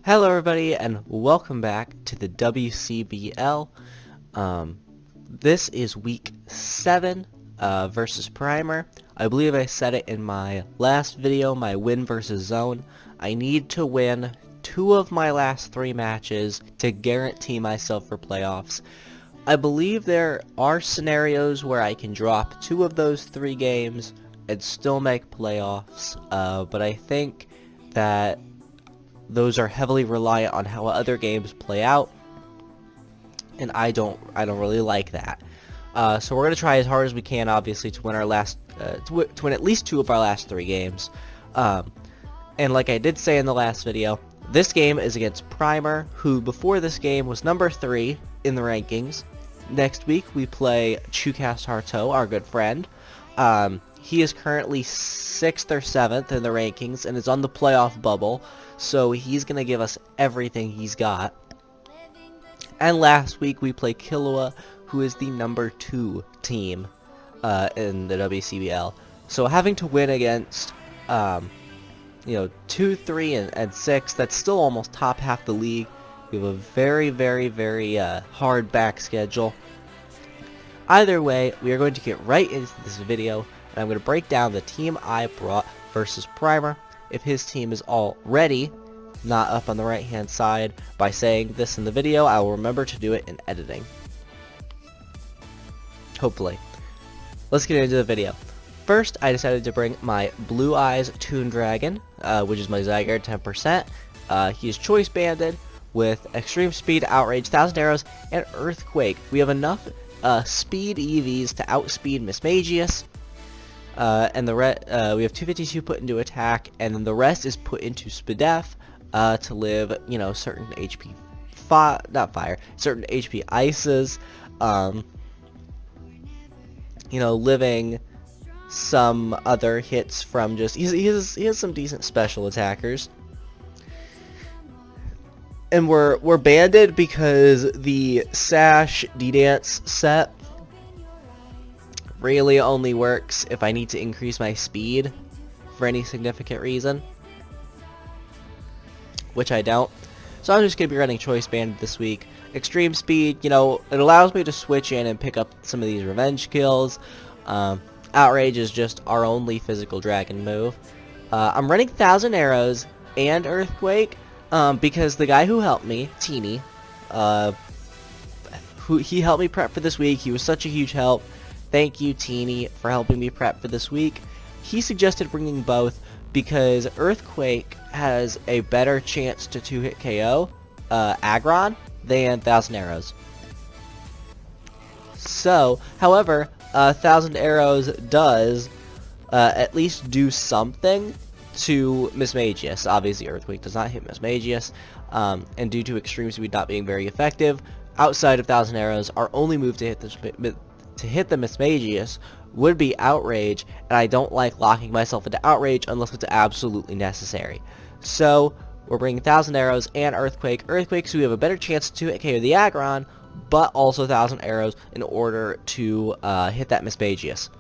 Hello everybody and welcome back to the WCBL. This is week 7 versus Primer. I believe I said it in my last video, my win versus zone. I need to win 2 of my last 3 matches to guarantee myself for playoffs. I believe there are scenarios where I can drop 2 of those 3 games and still make playoffs, but I think that those are heavily reliant on how other games play out, and I don't really like that. So we're gonna try as hard as we can, obviously, to win our last, to win at least 2 of our last 3 games. And like I did say in the last video, this game is against Primer, who before this game was number 3 in the rankings. Next week we play Chucast Harto, our good friend. He is currently 6th or 7th in the rankings and is on the playoff bubble, so he's going to give us everything he's got. And last week we play Killua, who is the number 2 team in the WCBL. So having to win against 2, 3, and 6, that's still almost top half the league. We have a very hard back schedule. Either way, we are going to get right into this video, and I'm going to break down the team I brought versus Primer. If his team is already not up on the right hand side by saying this in the video, I will remember to do it in editing. Hopefully. Let's get into the video. First, I decided to bring my Blue Eyes Toon Dragon, which is my Zygarde 10%. He is choice banded with extreme speed, outrage, 1000 arrows, and earthquake. We have enough speed EVs to outspeed Mismagius. And we have 252 put into attack, and then the rest is put into Spadef to live, certain HP certain HP ices, living some other hits from just he has some decent special attackers. And we're banded because the Sash D-Dance set really only works if I need to increase my speed for any significant reason, which I don't. So I'm just going to be running Choice Banded this week. Extreme speed, it allows me to switch in and pick up some of these revenge kills. Outrage is just our only physical dragon move. I'm running 1000 arrows and earthquake because the guy who helped me, Tini, he helped me prep for this week. He was such a huge help. Thank you, Tini, for helping me prep for this week. He suggested bringing both because Earthquake has a better chance to 2-hit KO Aggron than 1000 Arrows. So, however, 1000 Arrows does at least do something to Mismagius. Obviously, Earthquake does not hit Mismagius, and due to extreme speed not being very effective, outside of 1000 Arrows, our only move to hit the Mismagius would be Outrage, and I don't like locking myself into Outrage unless it's absolutely necessary. So, we're bringing 1000 Arrows and Earthquake. Earthquake, so we have a better chance to hit KO the Aggron, but also 1000 Arrows in order to hit that Mismagius.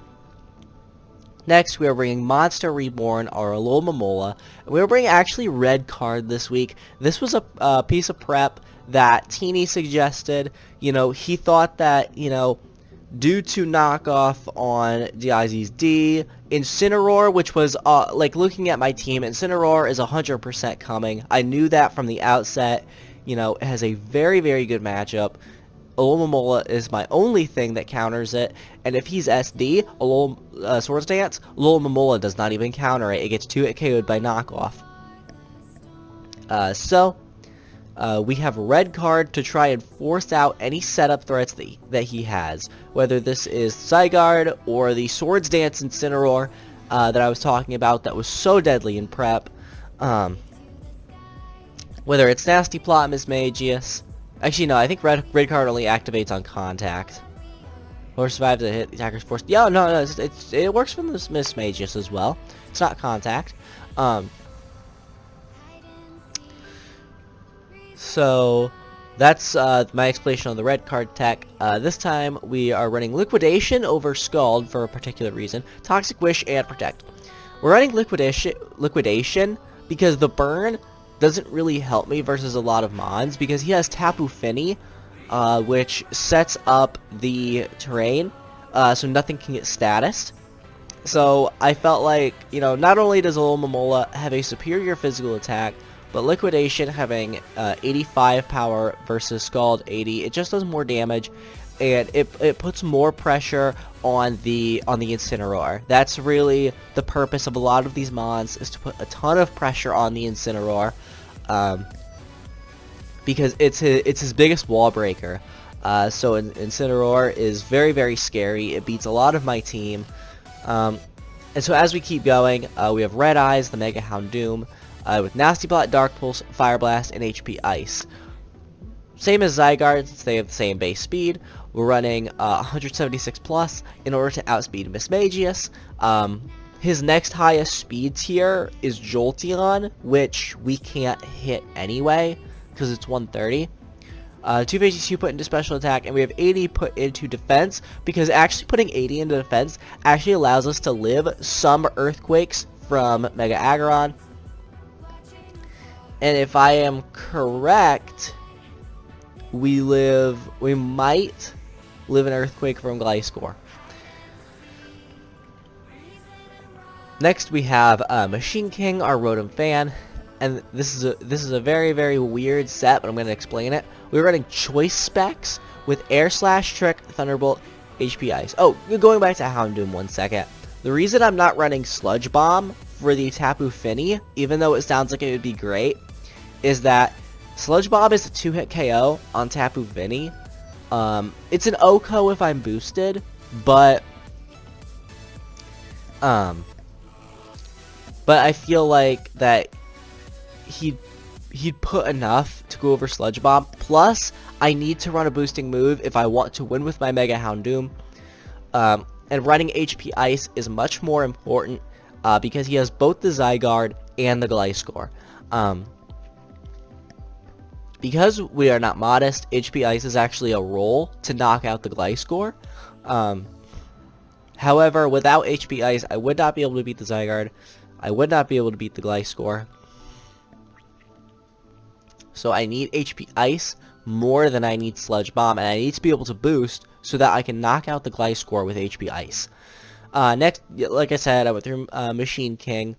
Next, we are bringing Monster Reborn, our Alomomola, and we are bringing actually Red Card this week. This was a piece of prep that Tini suggested. He thought that, due to knockoff on DIZ's D, Incineroar, which was, looking at my team, Incineroar is 100% coming. I knew that from the outset. It has a very good matchup. Alomomola is my only thing that counters it, and if he's SD, Swords Dance, Alomomola does not even counter it. It gets 2-hit KO'd by knockoff. We have Red Card to try and force out any setup threats that he has, whether this is Zygarde or the Swords Dance Incineroar that I was talking about that was so deadly in prep. Whether it's Nasty Plot, Mismagius. Actually, no, I think Red Card only activates on contact. Or survive to hit the attacker's force. Yeah, no, it works for Mismagius as well. It's not contact. So, that's my explanation on the Red Card tech. This time, we are running Liquidation over Scald for a particular reason. Toxic Wish and Protect. We're running Liquidation because the burn doesn't really help me versus a lot of mons because he has Tapu Fini, which sets up the terrain, so nothing can get statused. So I felt like, you know, not only does Alomomola have a superior physical attack, but Liquidation having 85 power versus Scald 80, it just does more damage, and it puts more pressure on the Incineroar. That's really the purpose of a lot of these mons, is to put a ton of pressure on the Incineroar, because it's his biggest wall breaker. So Incineroar is very, very scary. It beats a lot of my team. And so as we keep going, we have Red Eyes, the Mega Houndoom, with Nasty Plot, Dark Pulse, Fire Blast, and HP Ice. Same as Zygarde, since they have the same base speed. We're running 176 plus in order to outspeed Mismagius. His next highest speed tier is Jolteon, which we can't hit anyway, because it's 130. 252 put into special attack, and we have 80 put into defense, because actually putting 80 into defense actually allows us to live some earthquakes from Mega Aggron. And if I am correct, we might live an earthquake from Gliscor. Next we have Machine King, our Rotom fan. And this is a very, very weird set, but I'm going to explain it. We're running choice specs with Air Slash, Trick, Thunderbolt, HP Ice. Oh, going back to Houndoom 1 second. The reason I'm not running Sludge Bomb for the Tapu Fini, even though it sounds like it would be great, is that Sludge Bomb is a 2-hit KO on Tapu Fini. It's an OHKO if I'm boosted, but I feel like that he'd put enough to go over Sludge Bomb. Plus, I need to run a boosting move if I want to win with my Mega Houndoom. And running HP Ice is much more important because he has both the Zygarde and the Gliscor. Because we are not modest, HP Ice is actually a roll to knock out the Gliscor. However, without HP Ice, I would not be able to beat the Zygarde. I would not be able to beat the Gliscor. So I need HP Ice more than I need Sludge Bomb, and I need to be able to boost so that I can knock out the Gliscor with HP Ice. Next, like I said, I went through Machine King.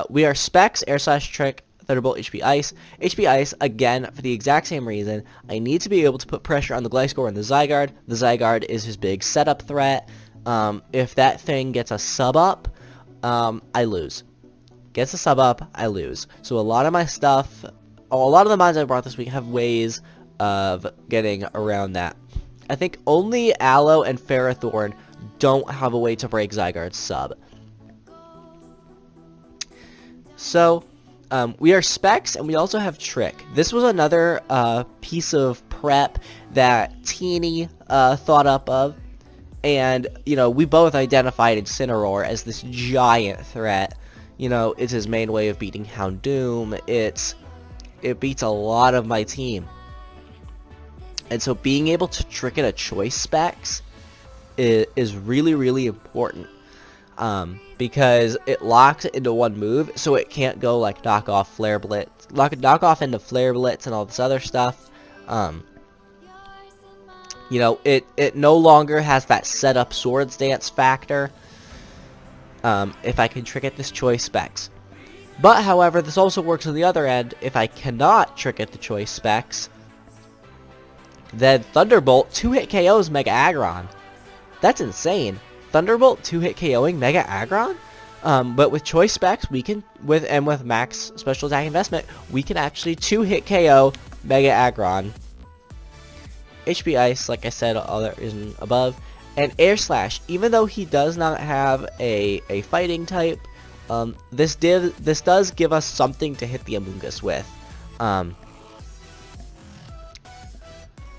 We are Specs, Air Slash, Trick, Thunderbolt, HP Ice. HP Ice, again, for the exact same reason. I need to be able to put pressure on the Gliscor and the Zygarde. The Zygarde is his big setup threat. If that thing gets a sub up, I lose. Gets a sub up, I lose. So a lot of my stuff, a lot of the mons I brought this week have ways of getting around that. I think only Aloe and Ferrothorn don't have a way to break Zygarde's sub. So, we are Specs, and we also have Trick. This was another piece of prep that Tini thought up of. And, you know, we both identified Incineroar as this giant threat. You know, it's his main way of beating Houndoom. It beats a lot of my team. And so being able to trick it at choice specs is really, really important. Because it locks it into one move, so it can't go like knock off Flare Blitz, knock off into Flare Blitz and all this other stuff. You know, it no longer has that setup Swords Dance factor. If I can trick it this choice specs. But, however, this also works on the other end. If I cannot trick it the choice specs, then Thunderbolt 2-hit KOs Mega Aggron. That's insane. Thunderbolt 2-hit KOing Mega Aggron? But with choice specs, we can, with max special attack investment, we can actually 2-hit KO Mega Aggron. HP Ice, like I said, all that reason above. And Air Slash, even though he does not have a fighting type, this does give us something to hit the Amoonguss with. And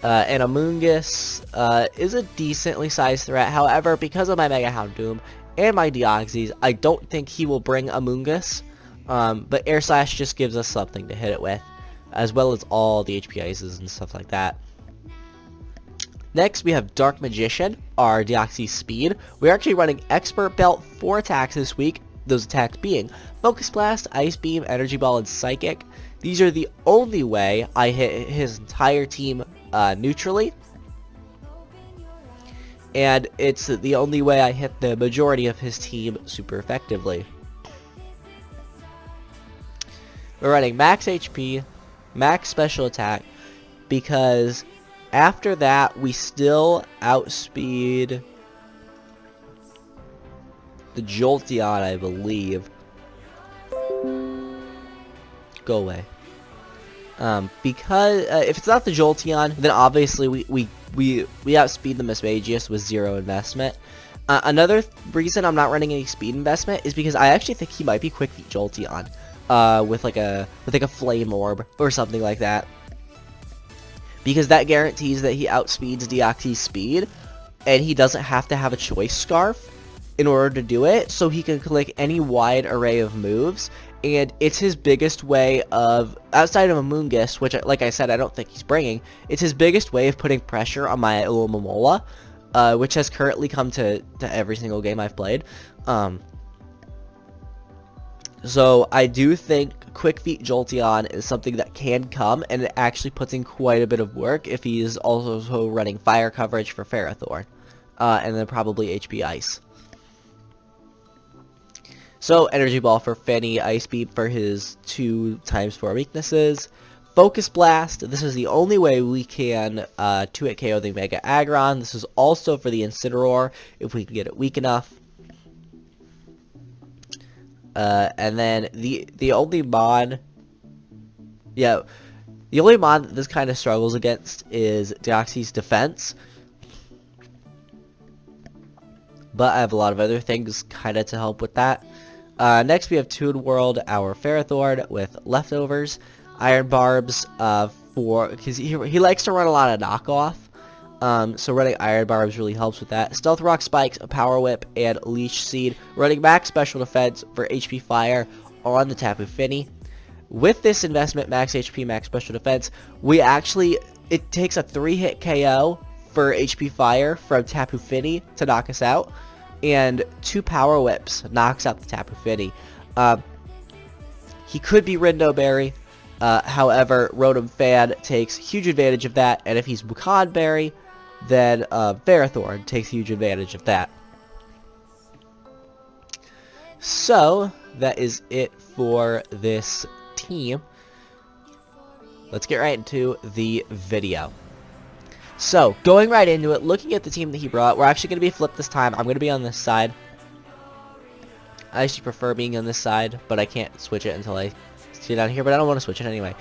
Amoonguss is a decently sized threat. However, because of my Mega Houndoom and my Deoxys, I don't think he will bring Amoonguss. But Air Slash just gives us something to hit it with, as well as all the HP Ices and stuff like that. Next, we have Dark Magician, our Deoxys speed. We're actually running Expert Belt 4 attacks this week. Those attacks being Focus Blast, Ice Beam, Energy Ball, and Psychic. These are the only way I hit his entire team neutrally. And it's the only way I hit the majority of his team super effectively. We're running max HP, max special attack, because after that we still outspeed the Jolteon, I believe. Go away. Because if it's not the Jolteon, then obviously we outspeed the Mismagius with 0 investment. Another reason I'm not running any speed investment is because I actually think he might be Quick Feet Jolteon, with like a Flame Orb or something like that, because that guarantees that he outspeeds Deoxy's speed, and he doesn't have to have a Choice Scarf in order to do it, so he can click any wide array of moves. And it's his biggest way of, outside of a Moongus, which, like I said, I don't think he's bringing, it's his biggest way of putting pressure on my Alomomola, which has currently come to every single game I've played. So I do think Quick Feet Jolteon is something that can come, and it actually puts in quite a bit of work if he is also running fire coverage for Ferrothorn, and then probably HP Ice. So, Energy Ball for Fanny, Ice Beam for his 2x4 weaknesses. Focus Blast, this is the only way we can 2-hit KO the Mega Aggron. This is also for the Incineroar, if we can get it weak enough. And then the only mod... Yeah, the only mod that this kind of struggles against is Deoxy's Defense. But I have a lot of other things kind of to help with that. Next we have Toon World, our Ferrothorn with Leftovers, Iron Barbs, because he likes to run a lot of knockoff, so running Iron Barbs really helps with that. Stealth Rock Spikes, a Power Whip, and Leech Seed, running max special defense for HP Fire on the Tapu Fini. With this investment, max HP, max special defense, it takes a 3-hit KO for HP Fire from Tapu Fini to knock us out, and 2 Power Whips knocks out the Tapu Fini. He could be Rindo Berry, however, Rotom Fan takes huge advantage of that, and if he's Wukan Berry, then Ferrothorn takes huge advantage of that. So, that is it for this team. Let's get right into the video. So, going right into it, looking at the team that he brought, we're actually going to be flipped this time. I'm going to be on this side. I actually prefer being on this side, but I can't switch it until I see down here, but I don't want to switch it anyway.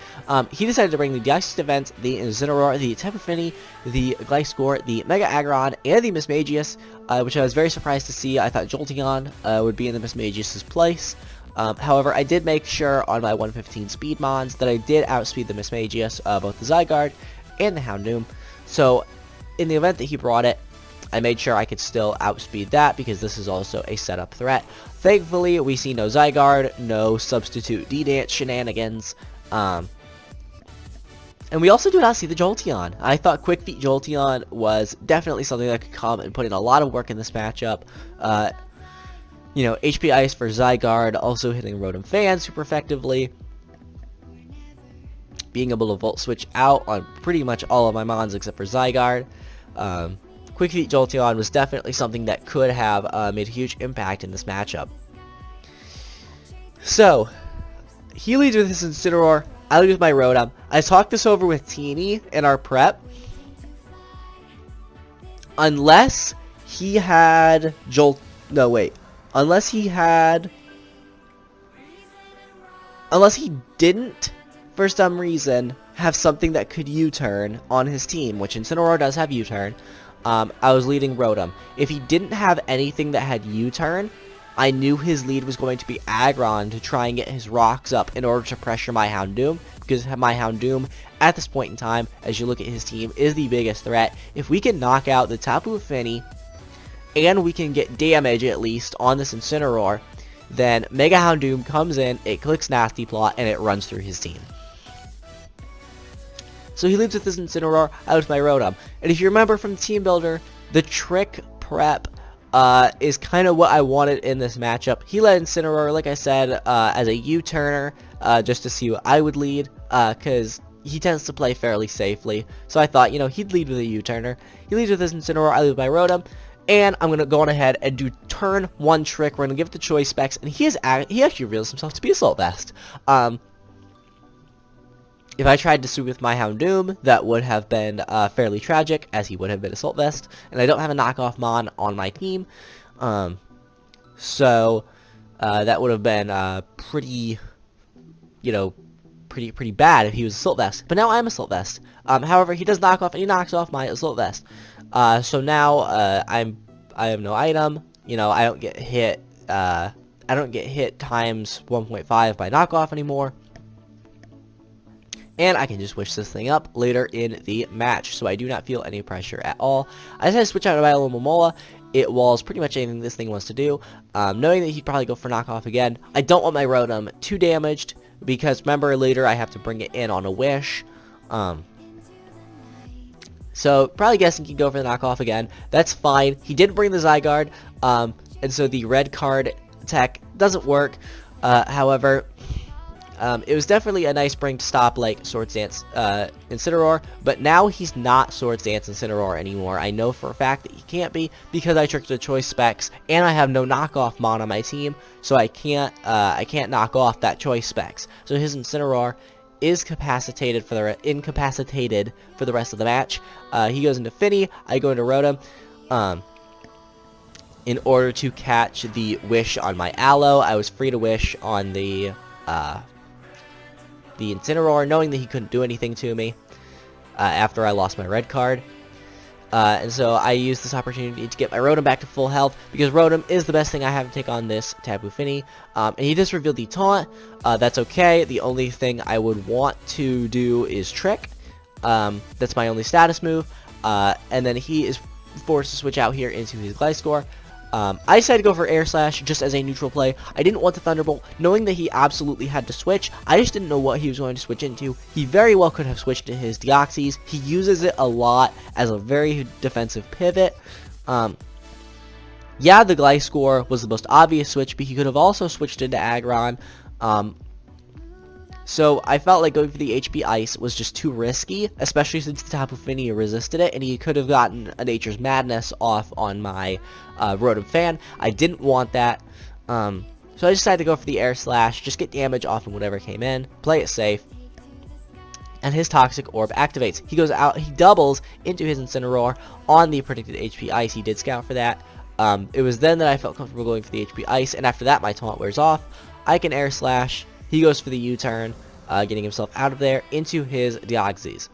He decided to bring the Deoxys Defense, the Incineroar, the Tapu Fini, the Gliscor, the Mega Aggron, and the Mismagius, which I was very surprised to see. I thought Jolteon would be in the Mismagius' place. However, I did make sure on my 115 speed mons that I did outspeed the Mismagius, both the Zygarde and the Houndoom. So, in the event that he brought it, I made sure I could still outspeed that, because this is also a setup threat. Thankfully, we see no Zygarde, no substitute D-Dance shenanigans, and we also do not see the Jolteon. I thought Quick Feet Jolteon was definitely something that could come and put in a lot of work in this matchup. You know, HP Ice for Zygarde, also hitting Rotom Fan super effectively. Being able to Volt Switch out on pretty much all of my mons except for Zygarde. Quick Feet Jolteon was definitely something that could have made a huge impact in this matchup. So, he leads with his Incineroar, I lead with my Rotom. I talked this over with Tini in our prep. Unless he had Unless he didn't, for some reason, have something that could U-turn on his team, which Incineroar does have U-turn, I was leading Rotom. If he didn't have anything that had U-turn, I knew his lead was going to be Aggron to try and get his rocks up in order to pressure my Houndoom, because my Houndoom, at this point in time, as you look at his team, is the biggest threat. If we can knock out the Tapu Fini, and we can get damage at least on this Incineroar, then Mega Houndoom comes in, it clicks Nasty Plot, and it runs through his team. So he leads with this Incineroar, out with my Rotom. And if you remember from Team Builder, the trick prep is kind of what I wanted in this matchup. He led Incineroar, like I said, as a U-turner, just to see what I would lead, because he tends to play fairly safely. So I thought, you know, he'd lead with a U-turner. He leads with his Incineroar, I lead with my Rotom, and I'm going to go on ahead and do turn 1 trick. We're going to give it the choice specs, and he actually reveals himself to be Assault Vest. If I tried to swoop with my Houndoom, that would have been fairly tragic, as he would have been Assault Vest, and I don't have a knockoff Mon on my team, so that would have been pretty, you know, pretty bad if he was Assault Vest. But now I'm Assault Vest. However, he does knock off, and he knocks off my Assault Vest. So now I have no item. You know, I don't get hit. I don't get hit times 1.5 by knockoff anymore. And I can just switch this thing up later in the match, so I do not feel any pressure at all. I decided to switch out to my Momola. It was pretty much anything this thing wants to do, knowing that he'd probably go for knockoff again. I don't want my Rotom too damaged, because remember, later I have to bring it in on a Wish. So probably guessing he'd go for the knockoff again. That's fine. He did bring the Zygarde, and so the red card tech doesn't work. However, it was definitely a nice bring to stop, like, Swords Dance Incineroar, but now he's not Swords Dance Incineroar anymore. I know for a fact that he can't be, because I tricked the choice specs, and I have no knockoff Mon on my team, so I can't knock off that choice specs. So his Incineroar is incapacitated for the rest of the match. He goes into Finny, I go into Rotom, in order to catch the Wish on my Aloe. I was free to Wish on the Incineroar, knowing that he couldn't do anything to me after I lost my red card. And so I used this opportunity to get my Rotom back to full health, because Rotom is the best thing I have to take on this Tapu Fini. And he just revealed the taunt. That's okay. The only thing I would want to do is Trick. That's my only status move. And then he is forced to switch out here into his Gliscor. I decided to go for Air Slash just as a neutral play. I didn't want the Thunderbolt, knowing that he absolutely had to switch. I just didn't know what he was going to switch into. He very well could have switched to his Deoxys. He uses it a lot as a very defensive pivot. Yeah, the Gliscor was the most obvious switch, but he could have also switched into Aggron. So I felt like going for the HP Ice was just too risky, especially since the Tapu Fini resisted it, and he could have gotten a Nature's Madness off on my Rotom Fan. I didn't want that, so I decided to go for the Air Slash, just get damage off of whatever came in, play it safe, and his Toxic Orb activates. He goes out, he doubles into his Incineroar on the predicted HP Ice. He did scout for that. It was then that I felt comfortable going for the HP Ice, and after that my taunt wears off. I can Air Slash. He goes for the U-turn, getting himself out of there into his Deoxys.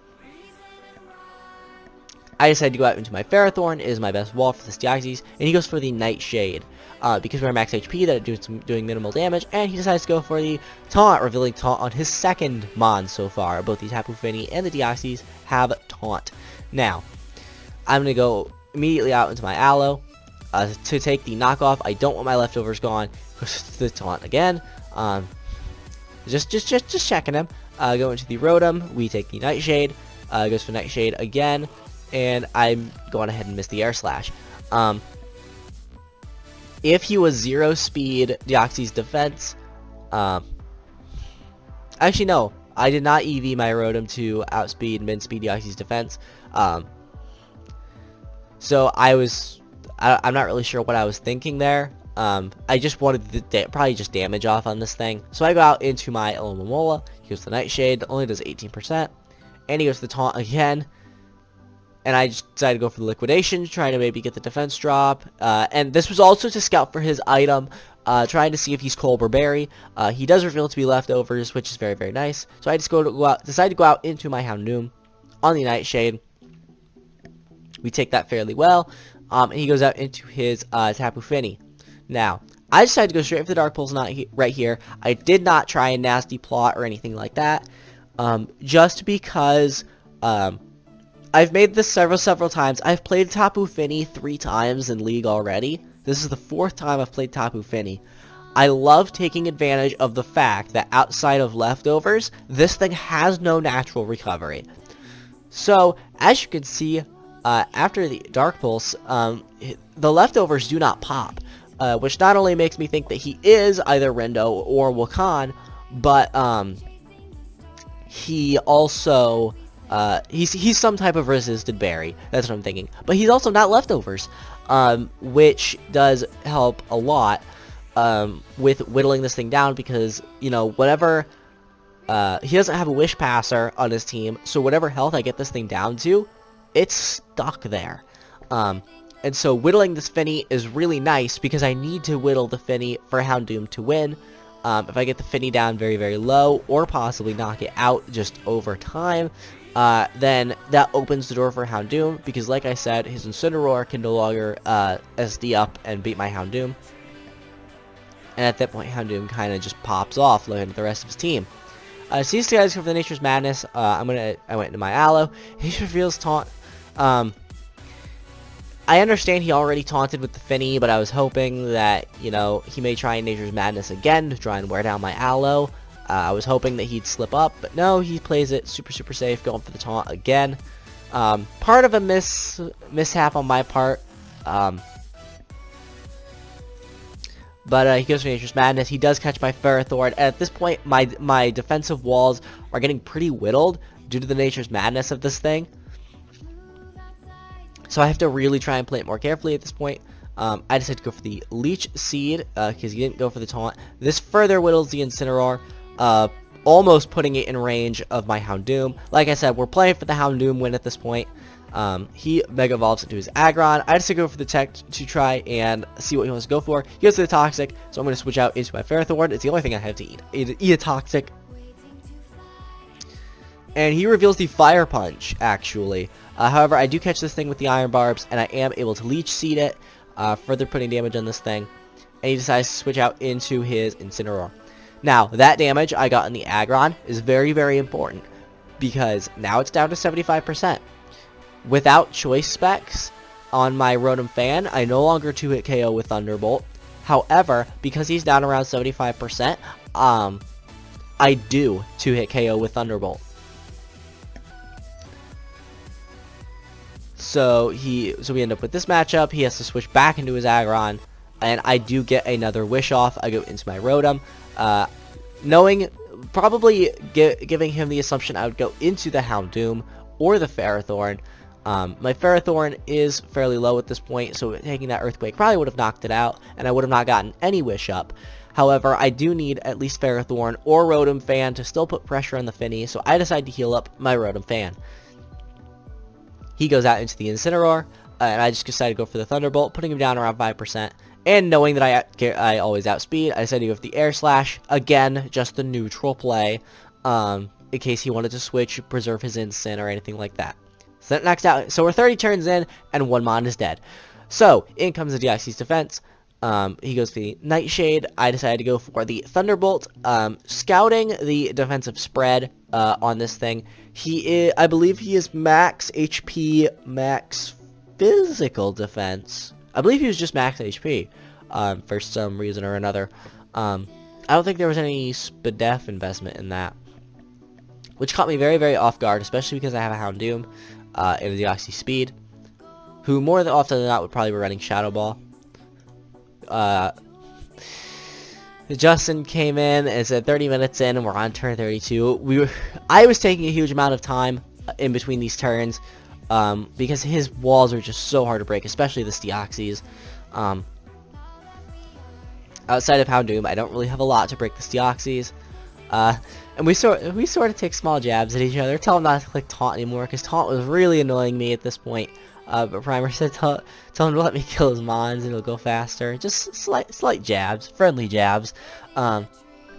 I decided to go out into my Ferrothorn. It is my best wall for this Deoxys, and he goes for the Nightshade. Because we're max HP, that is doing minimal damage, and he decides to go for the Taunt, revealing Taunt on his second Mon so far. Both the Tapu Fini and the Deoxys have Taunt. Now, I'm going to go immediately out into my Aloe to take the knockoff. I don't want my leftovers gone. Goes to the Taunt again. Just checking him. Go into the Rotom. We take the Nightshade. Goes for Nightshade again, and I'm going ahead and miss the Air Slash. If he was 0 speed Deoxys defense, actually no, I did not EV my Rotom to outspeed mid-speed Deoxys defense. So I'm not really sure what I was thinking there. I just wanted to probably just damage off on this thing. So I go out into my Momola. He goes to the Nightshade, that only does 18%. And he goes to the Taunt again. And I just decided to go for the Liquidation, trying to maybe get the defense drop. And this was also to scout for his item, trying to see if he's Colbur Berry. He does reveal to be leftovers, which is very, very nice. So I just decided to go out into my Houndoom on the Nightshade. We take that fairly well. And he goes out into his Tapu Fini. Now, I decided to go straight for the Dark Pulse right here. I did not try a nasty plot or anything like that. Just because I've made this several times. I've played Tapu Fini 3 times in League already. This is the 4th time I've played Tapu Fini. I love taking advantage of the fact that outside of leftovers, this thing has no natural recovery. So, as you can see, after the Dark Pulse, the leftovers do not pop, which not only makes me think that he is either Rendo or Wakan, but he also he's some type of resisted berry. That's what I'm thinking. But he's also not leftovers, which does help a lot with whittling this thing down, because you know, whatever he doesn't have a Wish Passer on his team, so whatever health I get this thing down to, it's stuck there. And so whittling this Finny is really nice, because I need to whittle the Finny for Houndoom to win. If I get the Finny down very, very low, or possibly knock it out just over time, then that opens the door for Houndoom, because like I said, his Incineroar can no longer SD up and beat my Houndoom. And at that point, Houndoom kind of just pops off, looking at the rest of his team. So these guys go for the Nature's Madness. I went into my Aloe. He reveals Taunt. I understand he already taunted with the Finny, but I was hoping that, you know, he may try Nature's Madness again to try and wear down my Aloe. I was hoping that he'd slip up, but no, he plays it super, super safe, going for the taunt again. Part of a mishap on my part. But he goes for Nature's Madness. He does catch my Ferrothorn. And at this point, my defensive walls are getting pretty whittled due to the Nature's Madness of this thing. So I have to really try and play it more carefully at this point. I decided to go for the Leech Seed, because he didn't go for the taunt. This further whittles the Incineroar, almost putting it in range of my Houndoom. Like I said, we're playing for the Houndoom win at this point. He Mega Evolves into his Aggron. I decided to go for the Tech to try and see what he wants to go for. He goes for the Toxic, so I'm going to switch out into my Ferrothorn. It's the only thing I have to eat. Eat a Toxic. And he reveals the Fire Punch, actually. However, I do catch this thing with the Iron Barbs, and I am able to Leech Seed it, further putting damage on this thing. And he decides to switch out into his Incineroar. Now, that damage I got in the Aggron is very, very important, because now it's down to 75%. Without choice specs on my Rotom Fan, I no longer 2-hit KO with Thunderbolt. However, because he's down around 75%, I do 2-hit KO with Thunderbolt. So we end up with this matchup. He has to switch back into his Aggron, and I do get another Wish Off. I go into my Rotom, knowing, probably giving him the assumption I would go into the Houndoom or the Ferrothorn. My Ferrothorn is fairly low at this point, so taking that Earthquake probably would have knocked it out, and I would have not gotten any Wish up. However, I do need at least Ferrothorn or Rotom Fan to still put pressure on the Finny, so I decide to heal up my Rotom Fan. He goes out into the Incineroar, and I just decided to go for the Thunderbolt, putting him down around 5%. And knowing that I always outspeed, I decided to go for the Air Slash. Again, just the neutral play, in case he wanted to switch, preserve his Incin or anything like that. So that knocks out. So we're 30 turns in, and one Mon is dead. So in comes the DIC's defense. He goes for the Nightshade. I decided to go for the Thunderbolt, scouting the defensive spread on this thing. I believe he is max HP, max physical defense. I believe he was just max HP for some reason or another. I don't think there was any SPDEF investment in that, which caught me very, very off guard, especially because I have a Houndoom and the Oxy Speed, who more than often than not would probably be running Shadow Ball. Justin came in and said 30 minutes in and we're on turn 32. I was taking a huge amount of time in between these turns because his walls are just so hard to break, especially the Steoxys. Outside of Houndoom, I don't really have a lot to break the Steoxys. And we sort of take small jabs at each other. Tell him not to click Taunt anymore, because Taunt was really annoying me at this point. But Primer said tell him to let me kill his Mons and it'll go faster. Just slight jabs, friendly jabs.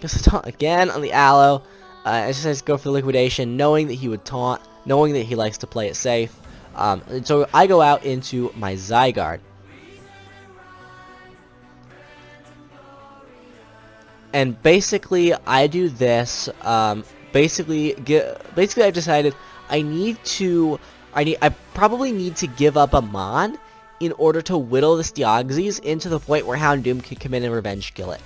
Just taunt again on the Aloe. I just said go for the Liquidation, knowing that he would taunt, knowing that he likes to play it safe. And so I go out into my Zygarde. And basically, I do this. Basically, I've decided I probably need to give up a Mon in order to whittle the Steoxys into the point where Houndoom can come in and revenge kill it.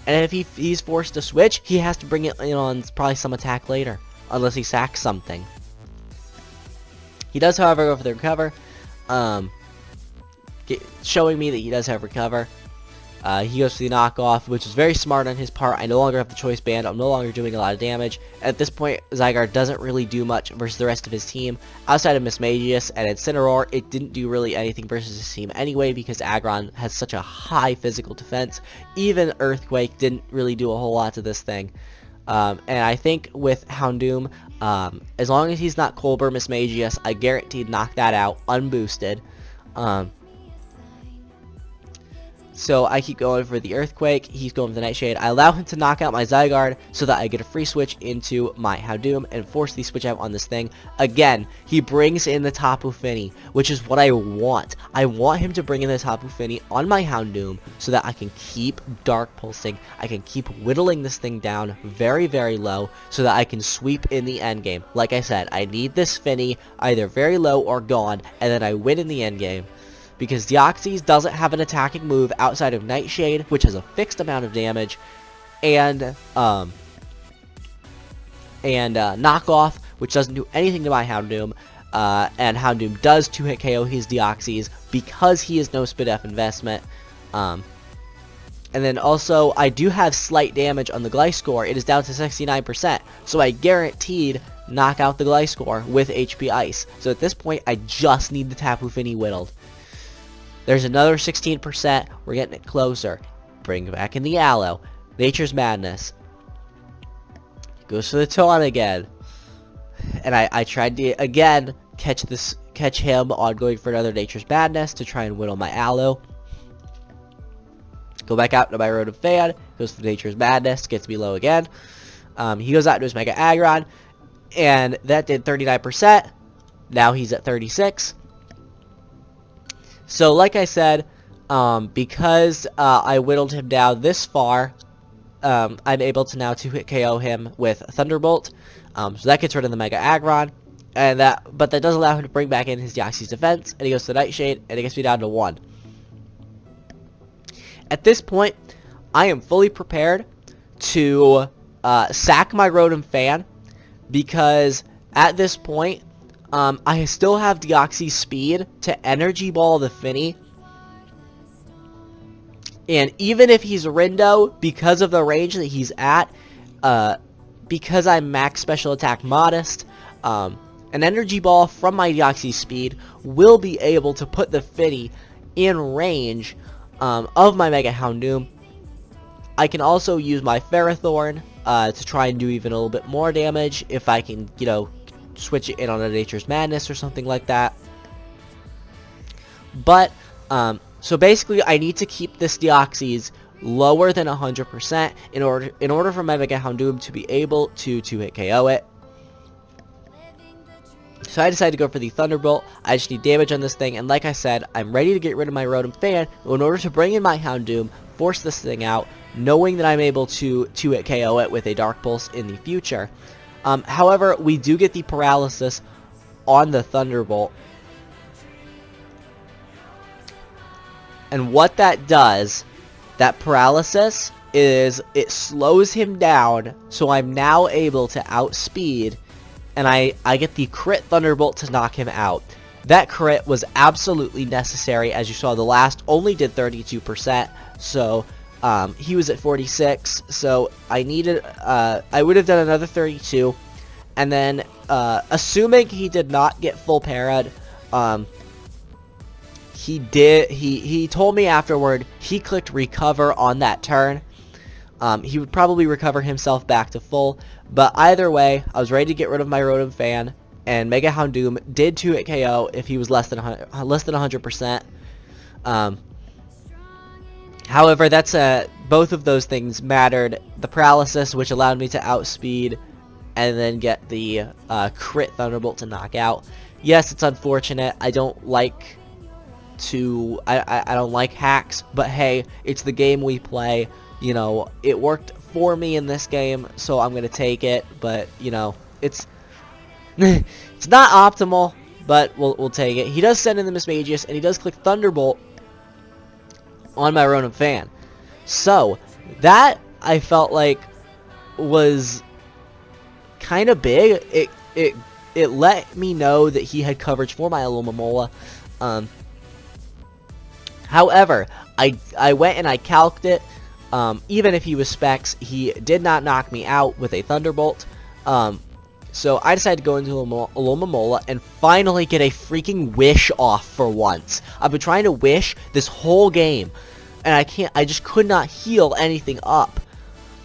And if he's forced to switch, he has to bring it in on probably some attack later, unless he sacks something. He does, however, go for the Recover. showing me that he does have recover. He goes for the knockoff, which is very smart on his part. I no longer have the choice band. I'm no longer doing a lot of damage. At this point, Zygarde doesn't really do much versus the rest of his team. Outside of Mismagius and Incineroar, it didn't do really anything versus his team anyway because Aggron has such a high physical defense. Even Earthquake didn't really do a whole lot to this thing. And I think with Houndoom, as long as he's not Colbur Mismagius, I guaranteed knock that out unboosted. So I keep going for the Earthquake. He's going for the Nightshade. I allow him to knock out my Zygarde so that I get a free switch into my Houndoom and force the switch out on this thing. Again, he brings in the Tapu Fini, which is what I want. I want him to bring in the Tapu Fini on my Houndoom so that I can keep Dark Pulsing. I can keep whittling this thing down very, very low so that I can sweep in the endgame. Like I said, I need this Fini either very low or gone, and then I win in the endgame. Because Deoxys doesn't have an attacking move outside of Nightshade, which has a fixed amount of damage, and Knockoff, which doesn't do anything to my Houndoom, and Houndoom does 2-hit KO his Deoxys because he is no Spidef investment. And then also, I do have slight damage on the Gliscor. It is down to 69%, so I guaranteed knock out the Gliscor with HP Ice. So at this point, I just need the Tapu Fini whittled. There's another 16%. We're getting it closer. Bring back in the Aloe. Nature's Madness. Goes for the taunt again. And I tried to, again, catch him on going for another Nature's Madness to try and whittle my Aloe. Go back out to my Rotom Fan. Goes for Nature's Madness. Gets me low again. He goes out to his Mega Aggron. And that did 39%. Now he's at 36%. So, like I said, because I whittled him down this far, I'm able to now 2-hit KO him with Thunderbolt. So that gets rid of the Mega Aggron, but that does allow him to bring back in his Deoxys defense, and he goes to the Nightshade, and it gets me down to 1. At this point, I am fully prepared to sack my Rotom Fan, because at this point, I still have Deoxys speed to Energy Ball the Fini. And even if he's Rindo, because of the range that he's at, because I'm max special attack modest, an Energy Ball from my Deoxys speed will be able to put the Fini in range of my Mega Houndoom. I can also use my Ferrothorn to try and do even a little bit more damage if I can, switch it in on a Nature's Madness or something like that. But, so basically I need to keep this Deoxys lower than 100% in order for my Mega Houndoom to be able to 2-hit KO it. So I decided to go for the Thunderbolt. I just need damage on this thing, and like I said, I'm ready to get rid of my Rotom Fan in order to bring in my Houndoom, force this thing out, knowing that I'm able to 2-hit KO it with a Dark Pulse in the future. However, we do get the paralysis on the Thunderbolt. And what that does, that paralysis, is it slows him down, so I'm now able to outspeed, and I get the crit Thunderbolt to knock him out. That crit was absolutely necessary. As you saw, the last only did 32%, so he was at 46, so I needed, I would have done another 32, and then, assuming he did not get full parad, he told me afterward, he clicked recover on that turn. He would probably recover himself back to full, but either way, I was ready to get rid of my Rotom Fan, and Mega Houndoom did 2-hit KO if he was less than 100%. However, that's both of those things mattered. The paralysis, which allowed me to outspeed, and then get the crit Thunderbolt to knock out. Yes, it's unfortunate. I don't like I don't like hacks, but hey, it's the game we play. It worked for me in this game, so I'm gonna take it. But it's it's not optimal, but we'll take it. He does send in the Mismagius, and he does click Thunderbolt on my Rotom Fan. So that I felt like was kind of big. It let me know that he had coverage for my Alomomola. However, I went and I calced it. Even if he was Specs, he did not knock me out with a Thunderbolt. So I decided to go into Alomomola and finally get a freaking wish off for once. I've been trying to wish this whole game, and I just could not heal anything up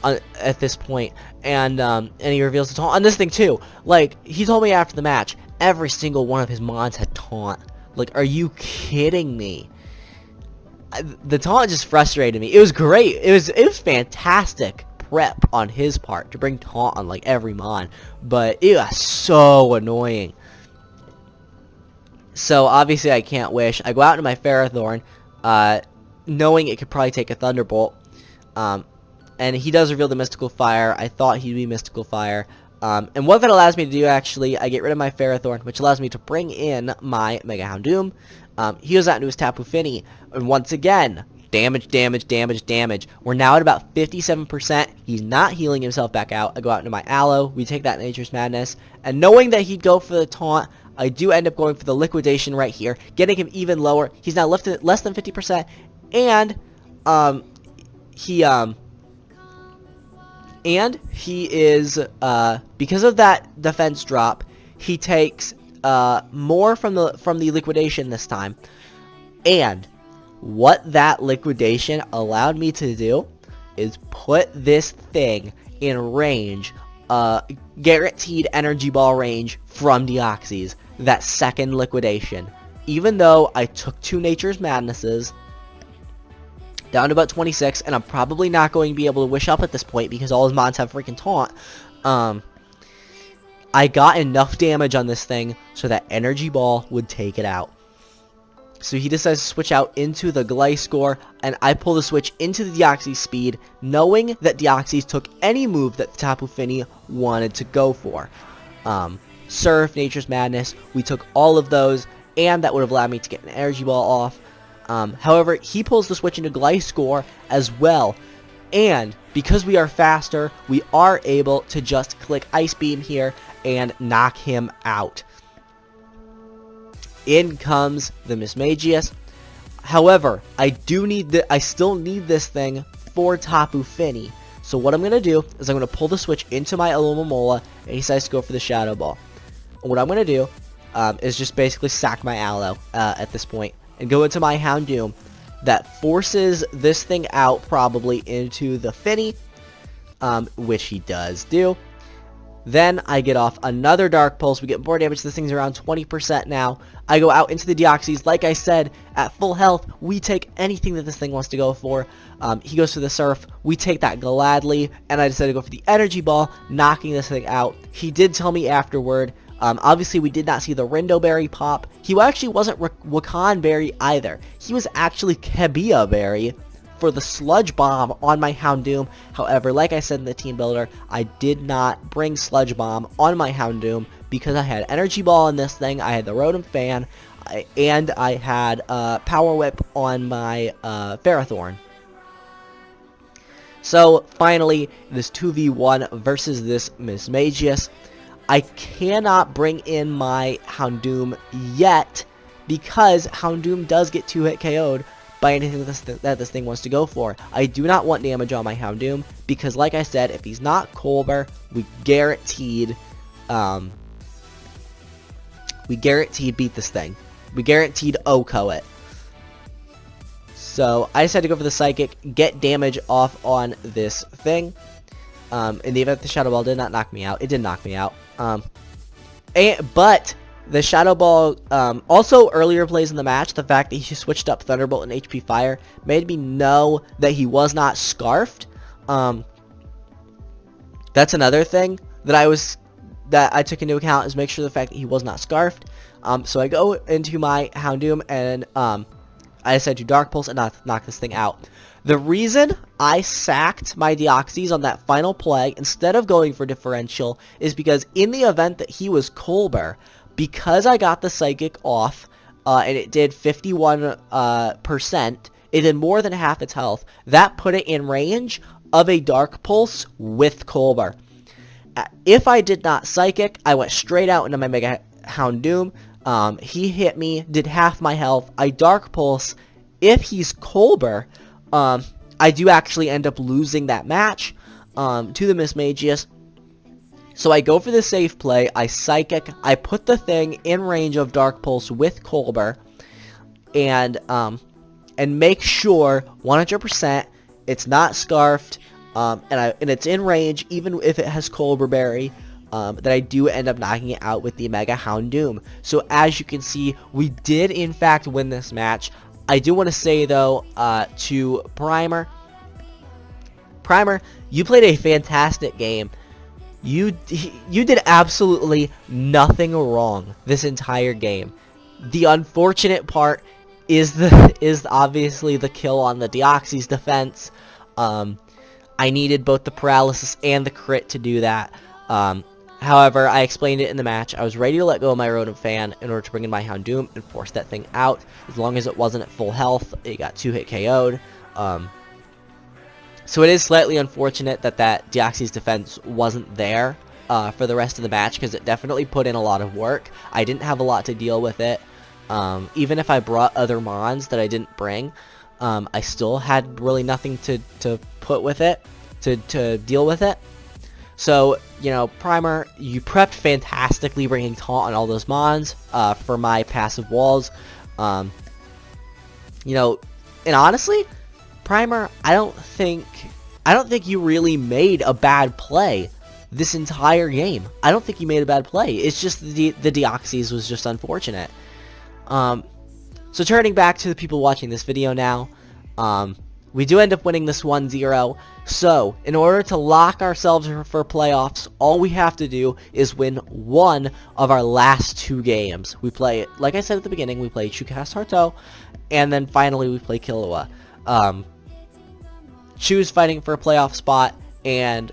at this point. And he reveals the taunt on this thing too. Like, he told me after the match, every single one of his mons had taunt. Like, are you kidding me? The taunt just frustrated me. It was great. It was fantastic prep on his part to bring taunt on like every mon, but it was so annoying. So obviously I can't wish. I go out into my Ferrothorn, knowing it could probably take a Thunderbolt, and he does reveal the Mystical Fire. I thought he'd be Mystical Fire, and what that allows me to do, actually, I get rid of my Ferrothorn, which allows me to bring in my Mega Houndoom. He goes out into his Tapu Fini, and once again, damage. We're now at about 57%. He's not healing himself back out. I go out into my Aloe. We take that Nature's Madness. And knowing that he'd go for the taunt, I do end up going for the Liquidation right here, getting him even lower. He's now left at less than 50%. And he is, because of that defense drop, he takes more from the Liquidation this time. And what that Liquidation allowed me to do is put this thing in range, guaranteed Energy Ball range from Deoxys, that second Liquidation. Even though I took 2 Nature's Madnesses, down to about 26, and I'm probably not going to be able to wish up at this point because all his mons have freaking taunt, I got enough damage on this thing so that Energy Ball would take it out. So he decides to switch out into the Gliscor, and I pull the switch into the Deoxys Speed, knowing that Deoxys took any move that the Tapu Fini wanted to go for. Surf, Nature's Madness, we took all of those, and that would have allowed me to get an Energy Ball off. However, he pulls the switch into Gliscor as well, and because we are faster, we are able to just click Ice Beam here and knock him out. In comes the Mismagius. However, I still need this thing for Tapu Fini. So what I'm going to do is I'm going to pull the switch into my Alomomola, and he decides to go for the Shadow Ball. And what I'm going to do is just basically sack my Aloe at this point and go into my Houndoom. That forces this thing out probably into the Fini, which he does do. Then I get off another Dark Pulse. We get more damage. This thing's around 20% now. I go out into the Deoxys. Like I said, at full health, we take anything that this thing wants to go for. He goes for the Surf. We take that gladly. And I decided to go for the Energy Ball, knocking this thing out. He did tell me afterward. Obviously, we did not see the Rindo Berry pop. He actually wasn't Wakan Berry either. He was actually Kebia Berry for the Sludge Bomb on my Houndoom. However, like I said in the team builder, I did not bring Sludge Bomb on my Houndoom because I had Energy Ball on this thing, I had the Rotom Fan, and I had Power Whip on my Ferrothorn. So, finally, this 2v1 versus this Mismagius. I cannot bring in my Houndoom yet because Houndoom does get 2-hit KO'd by anything that this thing wants to go for. I do not want damage on my Houndoom because, like I said, if he's not Colbur, we guaranteed beat this thing. We guaranteed OHKO it. So I decided to go for the Psychic, get damage off on this thing. In the event the Shadow Ball did not knock me out, it did knock me out. But the Shadow Ball, also earlier plays in the match, the fact that he switched up Thunderbolt and HP Fire made me know that he was not Scarfed. That's another thing that I took into account, is make sure the fact that he was not Scarfed. So I go into my Houndoom and I decided to Dark Pulse and knock this thing out. The reason I sacked my Deoxys on that final play instead of going for Differential is because in the event that he was Colbur, because I got the Psychic off, and it did 51%, it did more than half its health, that put it in range of a Dark Pulse with Colbur. If I did not Psychic, I went straight out into my Mega Houndoom, He hit me, did half my health. I Dark Pulse. If he's Colbur, I do actually end up losing that match to the Mismagius. So I go for the safe play, I Psychic, I put the thing in range of Dark Pulse with Colbur, and make sure 100% it's not Scarfed, and it's in range even if it has Colbur Berry, that I do end up knocking it out with the Mega Houndoom. So as you can see, we did in fact win this match. I do want to say though, to Primer, you played a fantastic game. You did absolutely nothing wrong this entire game. The unfortunate part is obviously the kill on the Deoxys defense. I needed both the paralysis and the crit to do that. However, I explained it in the match. I was ready to let go of my Rotom Fan in order to bring in my Houndoom and force that thing out. As long as it wasn't at full health, it got 2-hit KO'd. So it is slightly unfortunate that Deoxys defense wasn't there for the rest of the match, because it definitely put in a lot of work. I didn't have a lot to deal with it. Even if I brought other Mons that I didn't bring, I still had really nothing to put with it, to deal with it. So, you know, Primer, you prepped fantastically bringing Taunt on all those Mons for my passive walls. You know, and honestly, Primer, I don't think you really made a bad play this entire game. I don't think you made a bad play. It's just the Deoxys was just unfortunate. So turning back to the people watching this video now, we do end up winning this 1-0. So in order to lock ourselves for playoffs, all we have to do is win one of our last 2 games. We play, like I said at the beginning, we play Chucast Harto, and then finally we play Killua. Chu's fighting for a playoff spot, and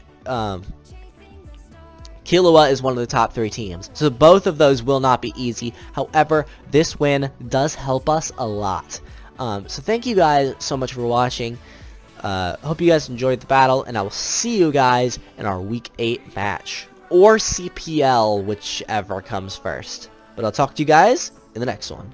Killua is one of the top 3 teams. So both of those will not be easy. However, this win does help us a lot. So thank you guys so much for watching. Hope you guys enjoyed the battle, and I will see you guys in our Week 8 match. Or CPL, whichever comes first. But I'll talk to you guys in the next one.